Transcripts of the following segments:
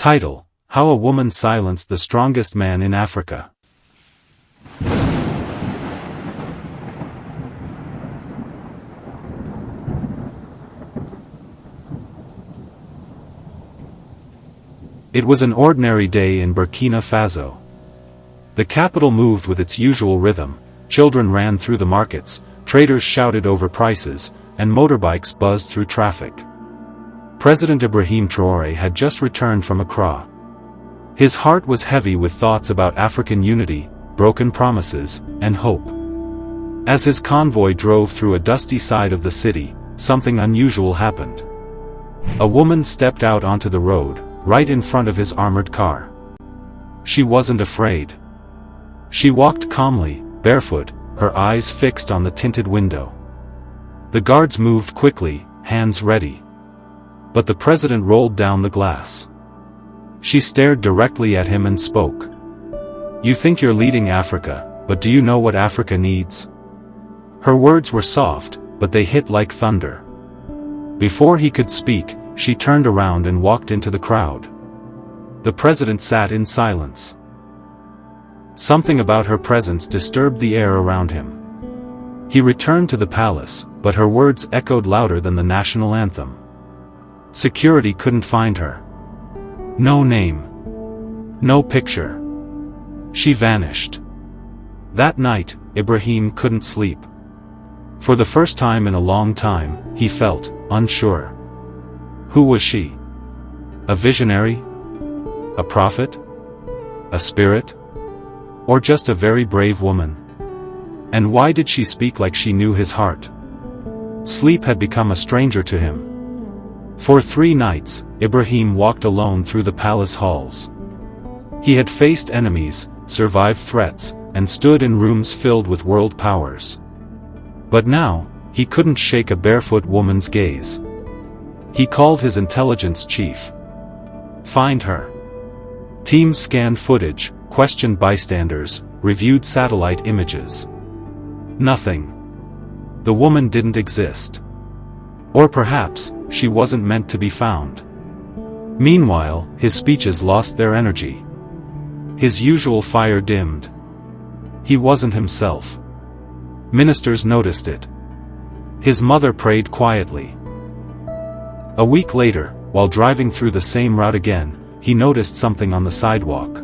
Title: How a Woman Silenced the Strongest Man in Africa. It was an ordinary day in Burkina Faso. The capital moved with its usual rhythm, children ran through the markets, traders shouted over prices, and motorbikes buzzed through traffic. President Ibrahim Traoré had just returned from Accra. His heart was heavy with thoughts about African unity, broken promises, and hope. As his convoy drove through a dusty side of the city, something unusual happened. A woman stepped out onto the road, right in front of his armored car. She wasn't afraid. She walked calmly, barefoot, her eyes fixed on the tinted window. The guards moved quickly, hands ready. But the president rolled down the glass. She stared directly at him and spoke. "You think you're leading Africa, but do you know what Africa needs?" Her words were soft, but they hit like thunder. Before he could speak, she turned around and walked into the crowd. The president sat in silence. Something about her presence disturbed the air around him. He returned to the palace, but her words echoed louder than the national anthem. Security couldn't find her. No name. No picture. She vanished. That night, Ibrahim couldn't sleep. For the first time in a long time, he felt unsure. Who was she? A visionary? A prophet? A spirit? Or just a very brave woman? And why did she speak like she knew his heart? Sleep had become a stranger to him. For 3 nights, Ibrahim walked alone through the palace halls. He had faced enemies, survived threats, and stood in rooms filled with world powers. But now, he couldn't shake a barefoot woman's gaze. He called his intelligence chief. Find her. Teams scanned footage, questioned bystanders, reviewed satellite images. Nothing. The woman didn't exist. Or perhaps, she wasn't meant to be found. Meanwhile, his speeches lost their energy. His usual fire dimmed. He wasn't himself. Ministers noticed it. His mother prayed quietly. A week later, while driving through the same route again, he noticed something on the sidewalk.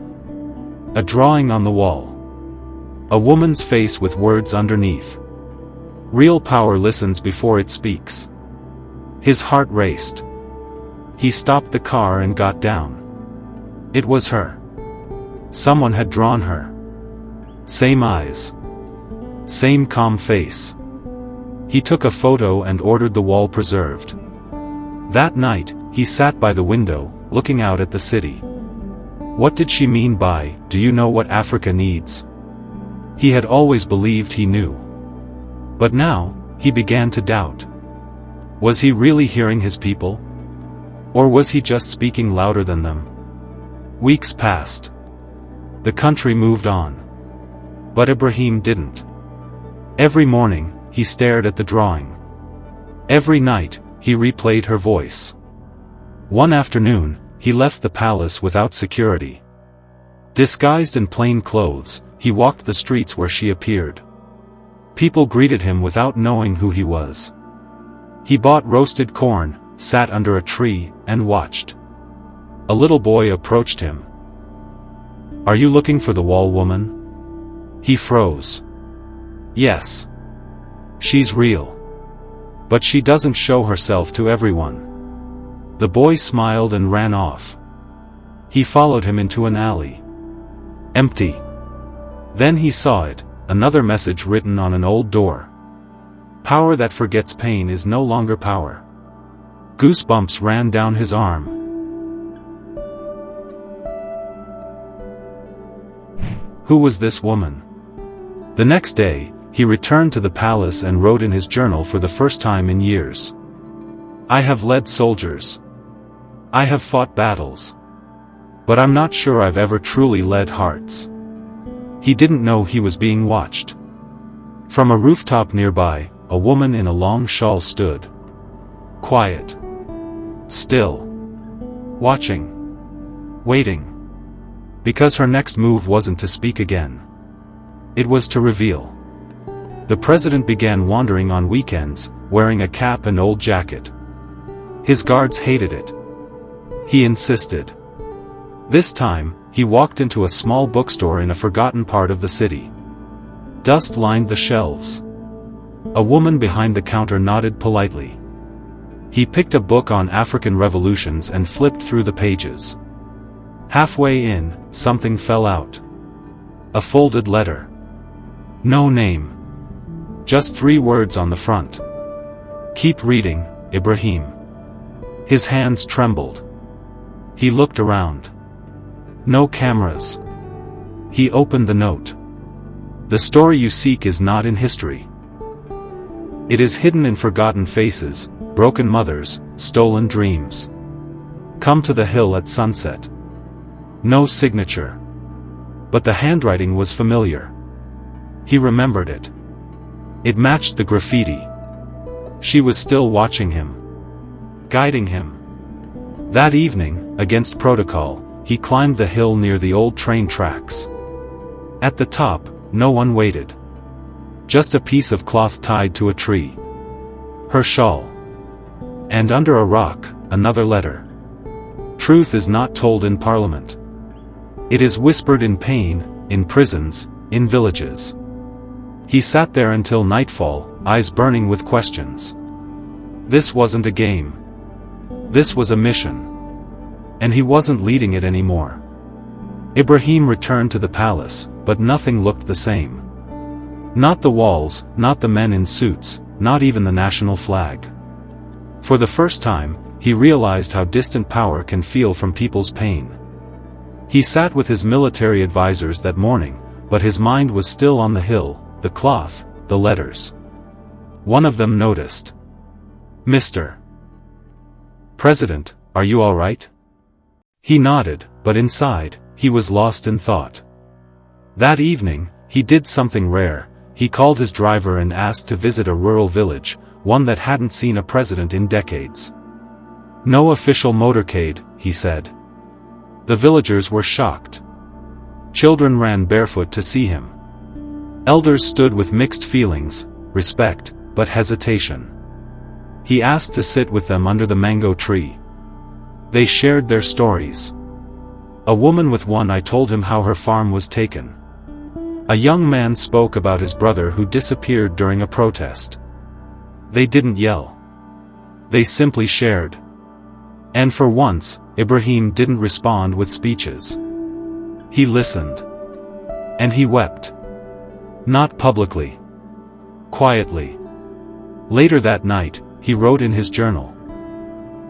A drawing on the wall. A woman's face with words underneath. Real power listens before it speaks. His heart raced. He stopped the car and got down. It was her. Someone had drawn her. Same eyes. Same calm face. He took a photo and ordered the wall preserved. That night, he sat by the window, looking out at the city. What did she mean by, "Do you know what Africa needs?" He had always believed he knew. But now, he began to doubt. Was he really hearing his people? Or was he just speaking louder than them? Weeks passed. The country moved on. But Ibrahim didn't. Every morning, he stared at the drawing. Every night, he replayed her voice. One afternoon, he left the palace without security. Disguised in plain clothes, he walked the streets where she appeared. People greeted him without knowing who he was. He bought roasted corn, sat under a tree, and watched. A little boy approached him. "Are you looking for the wall woman?" He froze. "Yes. She's real. But she doesn't show herself to everyone." The boy smiled and ran off. He followed him into an alley. Empty. Then he saw it, another message written on an old door. "Power that forgets pain is no longer power." Goosebumps ran down his arm. Who was this woman? The next day, he returned to the palace and wrote in his journal for the first time in years. "I have led soldiers. I have fought battles. But I'm not sure I've ever truly led hearts." He didn't know he was being watched. From a rooftop nearby, a woman in a long shawl stood. Quiet. Still. Watching. Waiting. Because her next move wasn't to speak again. It was to reveal. The president began wandering on weekends, wearing a cap and old jacket. His guards hated it. He insisted. This time, he walked into a small bookstore in a forgotten part of the city. Dust lined the shelves. A woman behind the counter nodded politely. He picked a book on African revolutions and flipped through the pages. Halfway in, something fell out. A folded letter. No name. Just 3 words on the front. Keep reading, Ibrahim. His hands trembled. He looked around. No cameras. He opened the note. The story you seek is not in history. It is hidden in forgotten faces, broken mothers, stolen dreams. Come to the hill at sunset. No signature. But the handwriting was familiar. He remembered it. It matched the graffiti. She was still watching him. Guiding him. That evening, against protocol, he climbed the hill near the old train tracks. At the top, no one waited. Just a piece of cloth tied to a tree. Her shawl. And under a rock, another letter. Truth is not told in parliament. It is whispered in pain, in prisons, in villages. He sat there until nightfall, eyes burning with questions. This wasn't a game. This was a mission. And he wasn't leading it anymore. Ibrahim returned to the palace, but nothing looked the same. Not the walls, not the men in suits, not even the national flag. For the first time, he realized how distant power can feel from people's pain. He sat with his military advisors that morning, but his mind was still on the hill, the cloth, the letters. One of them noticed. Mr. President, are you all right? He nodded, but inside, he was lost in thought. That evening, he did something rare. He called his driver and asked to visit a rural village, one that hadn't seen a president in decades. No official motorcade, he said. The villagers were shocked. Children ran barefoot to see him. Elders stood with mixed feelings, respect, but hesitation. He asked to sit with them under the mango tree. They shared their stories. A woman with one eye told him how her farm was taken. A young man spoke about his brother who disappeared during a protest. They didn't yell. They simply shared. And for once, Ibrahim didn't respond with speeches. He listened. And he wept. Not publicly. Quietly. Later that night, he wrote in his journal.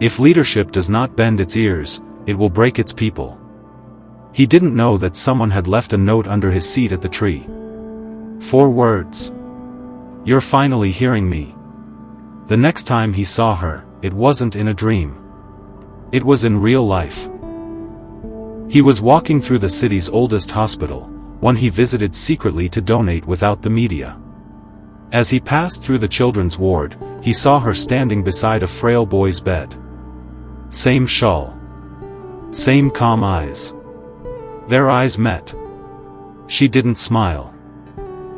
If leadership does not bend its ears, it will break its people. He didn't know that someone had left a note under his seat at the tree. 4 words. You're finally hearing me. The next time he saw her, it wasn't in a dream. It was in real life. He was walking through the city's oldest hospital, one he visited secretly to donate without the media. As he passed through the children's ward, he saw her standing beside a frail boy's bed. Same shawl. Same calm eyes. Their eyes met. She didn't smile.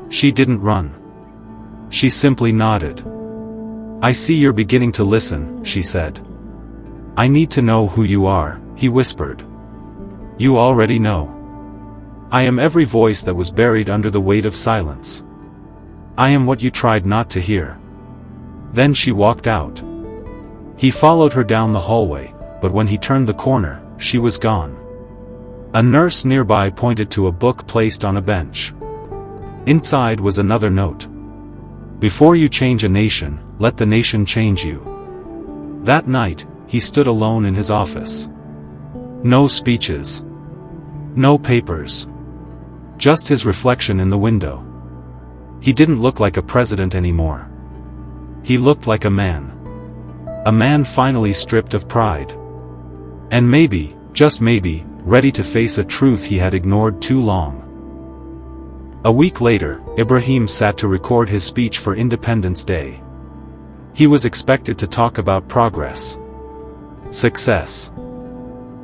She didn't run. She simply nodded. I see you're beginning to listen, she said. I need to know who you are, he whispered. You already know. I am every voice that was buried under the weight of silence. I am what you tried not to hear. Then she walked out. He followed her down the hallway, but when he turned the corner, she was gone. A nurse nearby pointed to a book placed on a bench. Inside was another note. Before you change a nation, let the nation change you. That night, he stood alone in his office. No speeches. No papers. Just his reflection in the window. He didn't look like a president anymore. He looked like a man. A man finally stripped of pride. And maybe, just maybe, ready to face a truth he had ignored too long. A week later, Ibrahim sat to record his speech for Independence Day. He was expected to talk about progress, success,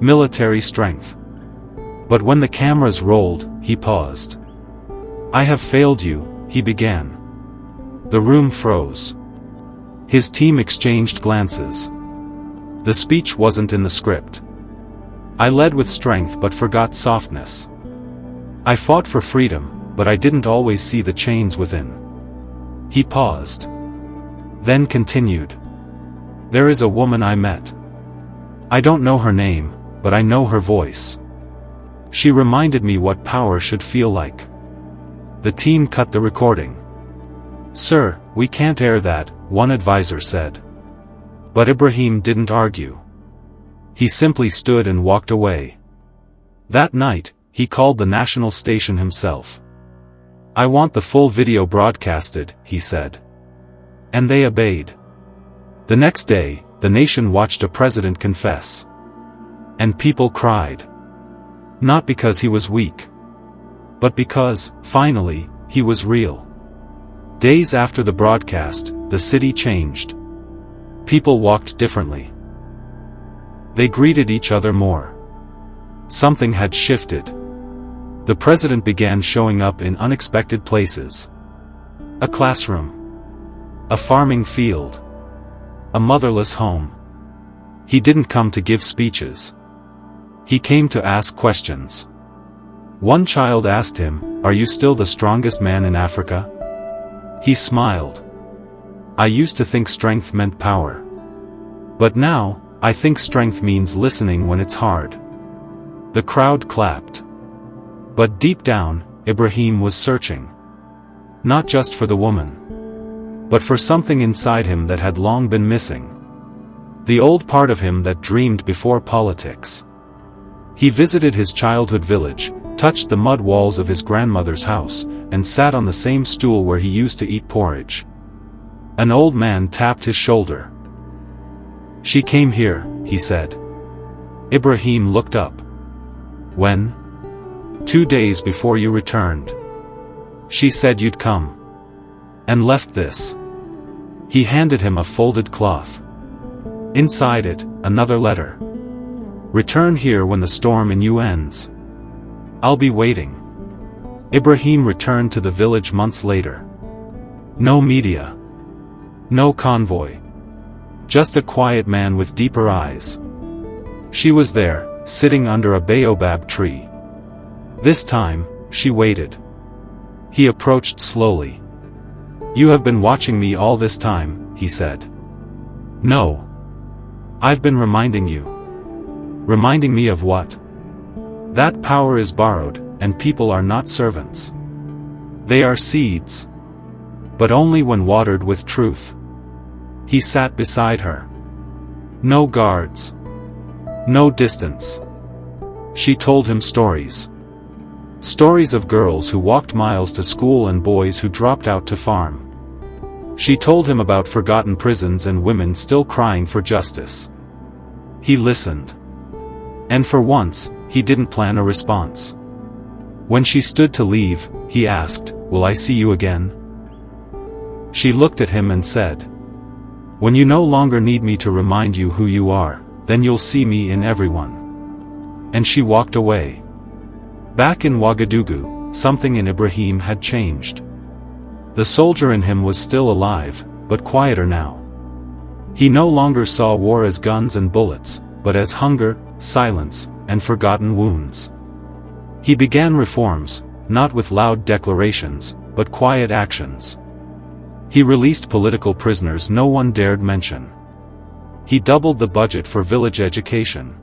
military strength. But when the cameras rolled, he paused. "I have failed you," he began. The room froze. His team exchanged glances. The speech wasn't in the script. "I led with strength but forgot softness. I fought for freedom, but I didn't always see the chains within." He paused. Then continued. "There is a woman I met. I don't know her name, but I know her voice. She reminded me what power should feel like." The team cut the recording. "Sir, we can't air that," one advisor said. But Ibrahim didn't argue. He simply stood and walked away. That night, he called the national station himself. "I want the full video broadcasted," he said. And they obeyed. The next day, the nation watched a president confess. And people cried. Not because he was weak, but because, finally, he was real. Days after the broadcast, the city changed. People walked differently. They greeted each other more. Something had shifted. The president began showing up in unexpected places. A classroom. A farming field. A motherless home. He didn't come to give speeches. He came to ask questions. One child asked him, "Are you still the strongest man in Africa?" He smiled. "I used to think strength meant power. But now, I think strength means listening when it's hard." The crowd clapped. But deep down, Ibrahim was searching. Not just for the woman, but for something inside him that had long been missing. The old part of him that dreamed before politics. He visited his childhood village, touched the mud walls of his grandmother's house, and sat on the same stool where he used to eat porridge. An old man tapped his shoulder. "She came here," he said. Ibrahim looked up. "When?" "2 days before you returned. She said you'd come. And left this." He handed him a folded cloth. Inside it, another letter. "Return here when the storm in you ends. I'll be waiting." Ibrahim returned to the village months later. No media. No convoy. Just a quiet man with deeper eyes. She was there, sitting under a baobab tree. This time, she waited. He approached slowly. "You have been watching me all this time," he said. "No. I've been reminding you." "Reminding me of what?" "That power is borrowed, and people are not servants. They are seeds. But only when watered with truth." He sat beside her. No guards. No distance. She told him stories. Stories of girls who walked miles to school and boys who dropped out to farm. She told him about forgotten prisons and women still crying for justice. He listened. And for once, he didn't plan a response. When she stood to leave, he asked, "Will I see you again?" She looked at him and said, "When you no longer need me to remind you who you are, then you'll see me in everyone." And she walked away. Back in Ouagadougou, something in Ibrahim had changed. The soldier in him was still alive, but quieter now. He no longer saw war as guns and bullets, but as hunger, silence, and forgotten wounds. He began reforms, not with loud declarations, but quiet actions. He released political prisoners no one dared mention. He doubled the budget for village education.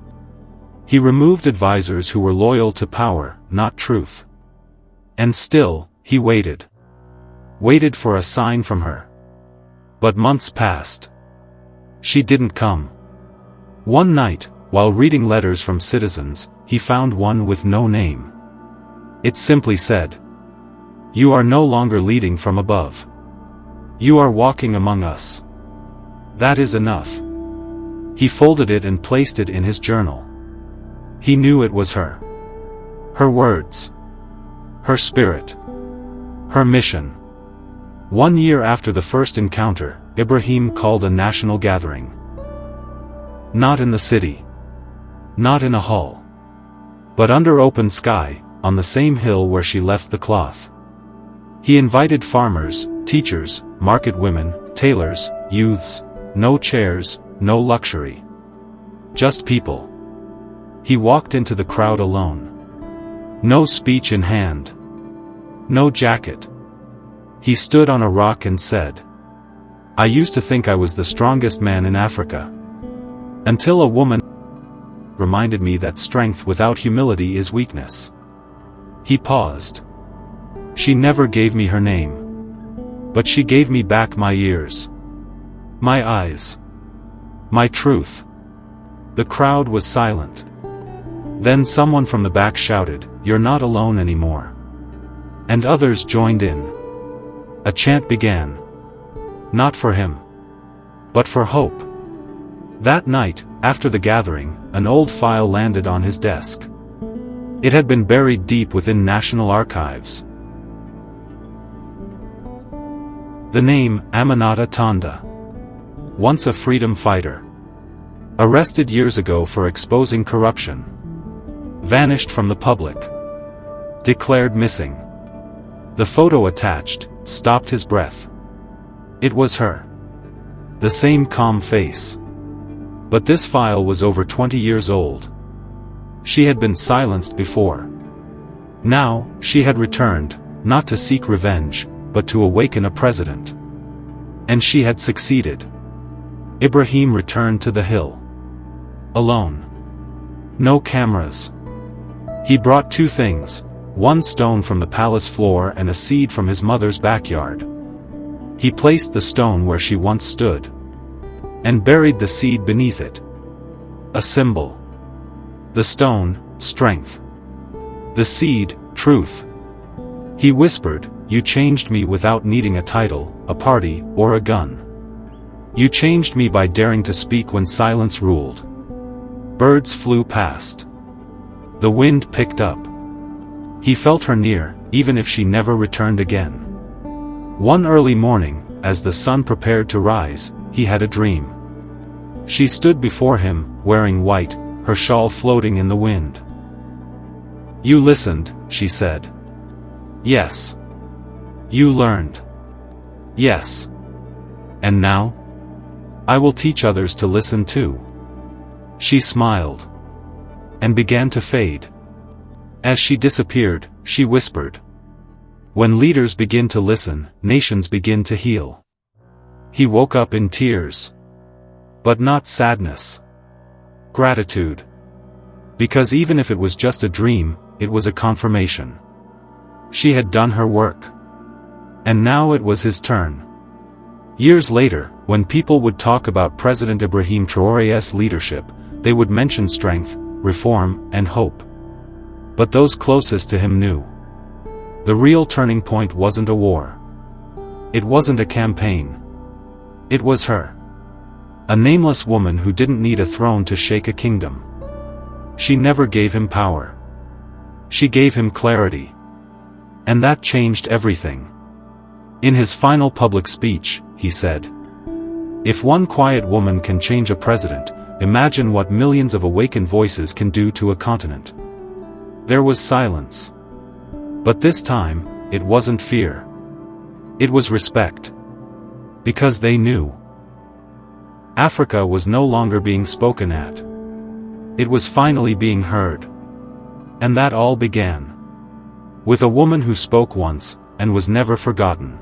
He removed advisors who were loyal to power, not truth. And still, he waited. Waited for a sign from her. But months passed. She didn't come. One night, while reading letters from citizens, he found one with no name. It simply said, "You are no longer leading from above. You are walking among us. That is enough." He folded it and placed it in his journal. He knew it was her. Her words. Her spirit. Her mission. 1 year after the first encounter, Ibrahim called a national gathering. Not in the city. Not in a hall. but under open sky, on the same hill where she left the cloth. He invited farmers, teachers, market women, tailors, youths, no chairs, no luxury. Just people. He walked into the crowd alone. No speech in hand. No jacket. He stood on a rock and said, "I used to think I was the strongest man in Africa. Until a woman reminded me that strength without humility is weakness." He paused. She never gave me her name. But she gave me back my ears. My eyes. My truth. The crowd was silent. Then someone from the back shouted, "You're not alone anymore." And others joined in. A chant began. Not for him. But for hope. That night, after the gathering, an old file landed on his desk. It had been buried deep within national archives. The name, Aminata Tanda. Once a freedom fighter. Arrested years ago for exposing corruption. Vanished from the public. Declared missing. The photo attached stopped his breath. It was her. The same calm face. But this file was over 20 years old. She had been silenced before. Now, she had returned, not to seek revenge, but to awaken a president. And she had succeeded. Ibrahim returned to the hill. Alone. No cameras. He brought two things, one stone from the palace floor and a seed from his mother's backyard. He placed the stone where she once stood. And buried the seed beneath it. A symbol. The stone, strength. The seed, truth. He whispered, "You changed me without needing a title, a party, or a gun. You changed me by daring to speak when silence ruled." Birds flew past. The wind picked up. He felt her near, even if she never returned again. One early morning, as the sun prepared to rise, he had a dream. She stood before him, wearing white, her shawl floating in the wind. "You listened," she said. "Yes." "You learned." "Yes." "And now? I will teach others to listen too." She smiled. And began to fade. As she disappeared, she whispered, "When leaders begin to listen, nations begin to heal." He woke up in tears. But not sadness. Gratitude. Because even if it was just a dream, it was a confirmation. She had done her work. And now it was his turn. Years later, when people would talk about President Ibrahim Traoré's leadership, they would mention strength, reform, and hope. But those closest to him knew. The real turning point wasn't a war. It wasn't a campaign. It was her. A nameless woman who didn't need a throne to shake a kingdom. She never gave him power. She gave him clarity. And that changed everything. In his final public speech, he said, "If one quiet woman can change a president, imagine what millions of awakened voices can do to a continent." There was silence. But this time, it wasn't fear. It was respect. Because they knew. Africa was no longer being spoken at. It was finally being heard. And that all began with a woman who spoke once, and was never forgotten.